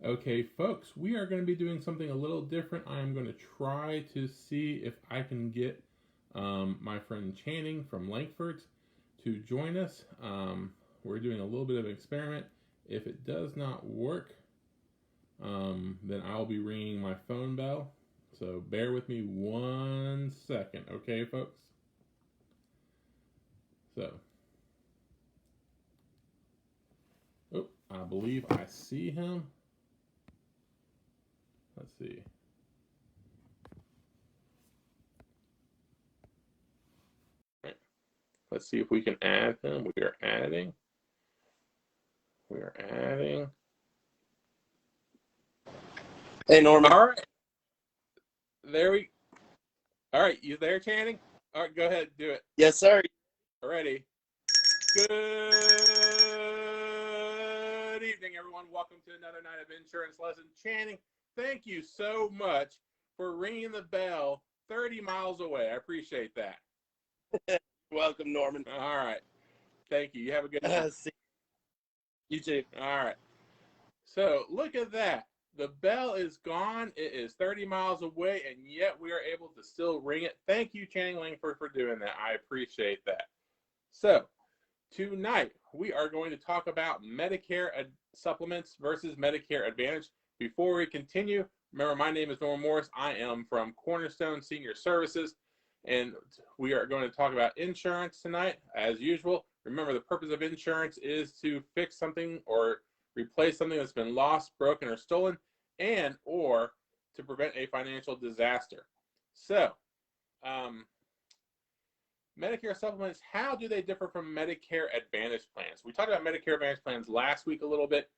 Okay, folks, we are going to be doing something a little different. I am going to try to see if I can get my friend Channing from Lankford to join us. We're doing a little bit of an experiment. If it does not work, then I'll be ringing my phone bell. So bear with me 1 second, okay, folks? So, oh, I believe I see him. Let's see. Let's see if we can add him. We are adding. We are adding. Hey, Norman. All right. There we. All right. You there, Channing? All right. Go ahead. Do it. Yes, sir. Ready. Good evening, everyone. Welcome to another night of insurance lesson. Channing, thank you so much for ringing the bell 30 miles away. I appreciate that. Welcome, Norman. All right. Thank you. You have a good night. You too. All right. So look at that. The bell is gone. It is 30 miles away, and yet we are able to still ring it. Thank you, Channing Langford, for doing that. I appreciate that. So tonight, we are going to talk about Medicare supplements versus Medicare Advantage. Before we continue, remember, my name is Norman Morris. I am from Cornerstone Senior Services, and we are going to talk about insurance tonight, as usual. Remember, the purpose of insurance is to fix something or replace something that's been lost, broken, or stolen, and or to prevent a financial disaster. So, Medicare supplements, how do they differ from Medicare Advantage plans? We talked about Medicare Advantage plans last week a little bit.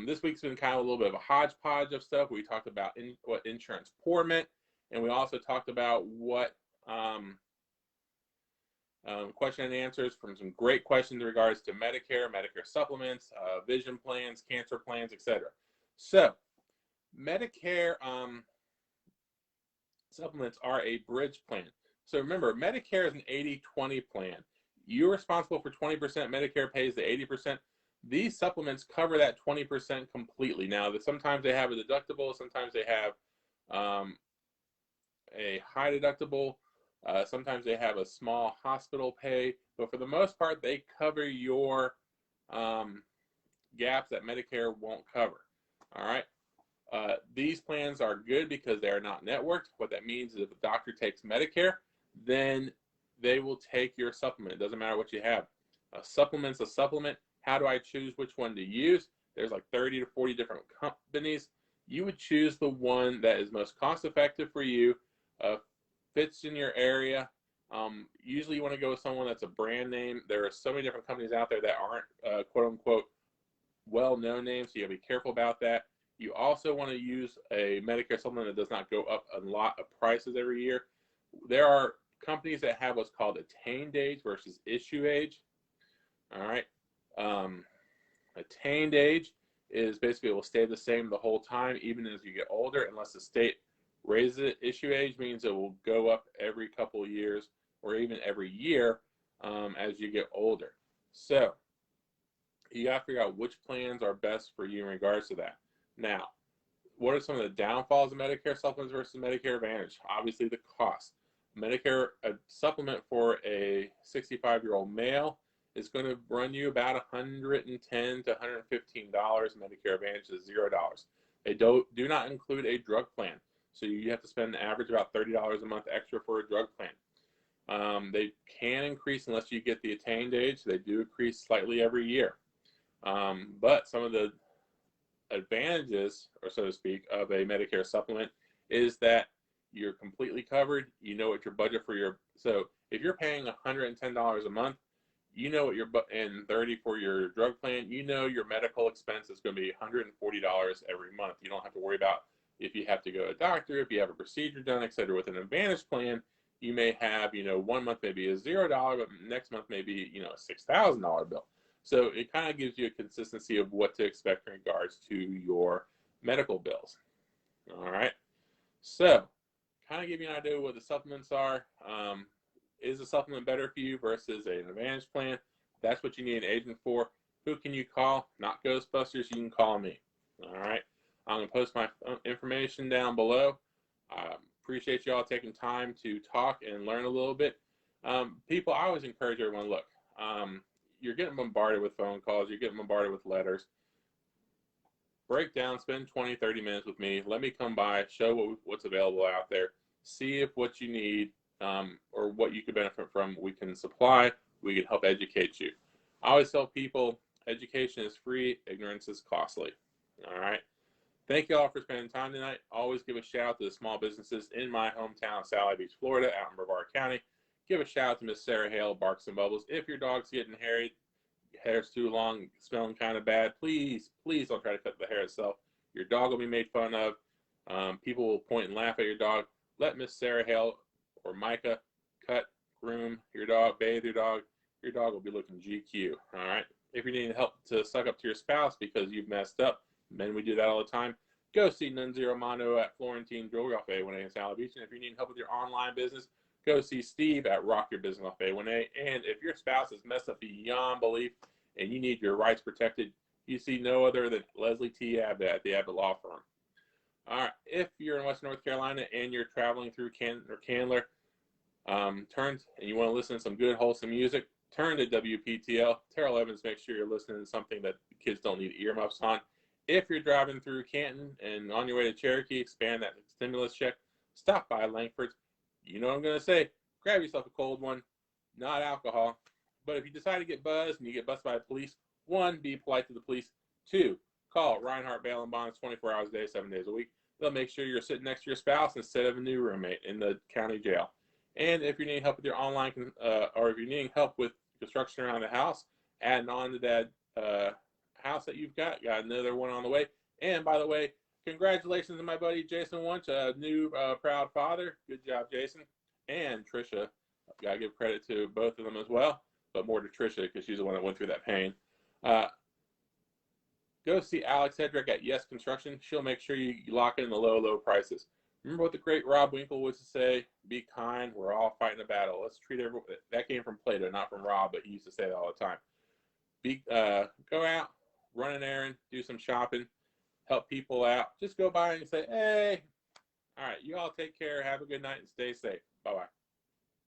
This week's been kind of a little bit of a hodgepodge of stuff. We talked about what insurance poor meant, and we also talked about what question and answers from some great questions in regards to Medicare, Medicare supplements, vision plans, cancer plans, etc. So, Medicare supplements are a bridge plan. So remember, Medicare is an 80-20 plan. You're responsible for 20%. Medicare pays the 80%. These supplements cover that 20% completely. Now, sometimes they have a deductible. Sometimes they have a high deductible. Sometimes they have a small hospital pay. But for the most part, they cover your gaps that Medicare won't cover. All right. These plans are good because they are not networked. What that means is if a doctor takes Medicare, then they will take your supplement. It doesn't matter what you have. A supplement's a supplement. How do I choose which one to use? There's like 30 to 40 different companies. You would choose the one that is most cost effective for you, fits in your area. Usually you want to go with someone that's a brand name. There are so many different companies out there that aren't quote unquote well-known names, so you gotta be careful about that. You also want to use a Medicare supplement that does not go up a lot of prices every year. There are companies that have what's called attained age versus issue age. All right. Attained age is basically it will stay the same the whole time, even as you get older, unless the state raises it. Issue age means it will go up every couple of years or even every year as you get older. So you got to figure out which plans are best for you in regards to that. Now, what are some of the downfalls of Medicare supplements versus Medicare Advantage? Obviously, the cost. Medicare supplement for a 65-year-old male is going to run you about $110 to $115. Medicare Advantage is $0. They do not include a drug plan, so you have to spend an average about $30 a month extra for a drug plan. They can increase unless you get the attained age. They do increase slightly every year. But some of the advantages, or so to speak, of a Medicare supplement is that you're completely covered. You know what your budget for your, so if you're paying $110 a month, you know what your, and $30 for your drug plan, you know your medical expense is going to be $140 every month. You don't have to worry about if you have to go to a doctor, if you have a procedure done, etc. With an Advantage plan, you may have, 1 month maybe a $0, but next month maybe, a $6,000 bill. So it kind of gives you a consistency of what to expect in regards to your medical bills. All right. So kind of give you an idea of what the supplements are. Is a supplement better for you versus an Advantage plan? That's what you need an agent for. Who can you call? Not Ghostbusters. You can call me. All right. I'm going to post my information down below. Appreciate you all taking time to talk and learn a little bit. People, I always encourage everyone, look, you're getting bombarded with phone calls. You're getting bombarded with letters. Break down, spend 20, 30 minutes with me. Let me come by, show what's available out there. See if what you need or what you could benefit from, we can supply. We can help educate you. I always tell people, education is free, ignorance is costly. All right. Thank you all for spending time tonight. Always give a shout out to the small businesses in my hometown of Sally Beach, Florida, out in Brevard County. Give a shout out to Miss Sarah Hale, Barks and Bubbles. If your dog's getting hairy, hair's too long, smelling kind of bad, please don't try to cut the hair itself. Your dog will be made fun of. People will point and laugh at your dog. Let Miss Sarah Hale or Micah cut, groom your dog, bathe your dog. Your dog will be looking GQ. All right. If you're needing help to suck up to your spouse because you've messed up, men, we do that all the time. Go see Nunzio Romano at Florentine Jewelry off A1A in Sally Beach. And if you need help with your online business, go see Steve at Rock Your Business off A1A. And if your spouse has messed up beyond belief and you need your rights protected, you see no other than Leslie T. Abbott at the Abbott Law Firm. All right. If you're in Western North Carolina and you're traveling through Canton or Candler, and you want to listen to some good, wholesome music, turn to WPTL. Terrell Evans, make sure you're listening to something that kids don't need earmuffs on. If you're driving through Canton and on your way to Cherokee, expand that stimulus check, stop by Langford's. You know what I'm going to say. Grab yourself a cold one, not alcohol. But if you decide to get buzzed and you get busted by the police, 1, be polite to the police. 2, call Reinhardt Bail and Bonds 24 hours a day, 7 days a week. They'll make sure you're sitting next to your spouse instead of a new roommate in the county jail. And if you're needing help with your online, or if you're needing help with construction around the house, adding on to that house that you've got another one on the way. And by the way, congratulations to my buddy Jason Wunsch, a new proud father. Good job, Jason. And Trisha, gotta give credit to both of them as well, but more to Trisha because she's the one that went through that pain. Go see Alex Hedrick at Yes Construction. She'll make sure you lock in the low prices. Remember what the great Rob Winkle used to say? Be kind. We're all fighting a battle. Let's treat everyone. That came from Plato, not from Rob, but he used to say that all the time. Go out, run an errand, do some shopping, help people out. Just go by and say, hey. All right, you all take care. Have a good night and stay safe. Bye-bye.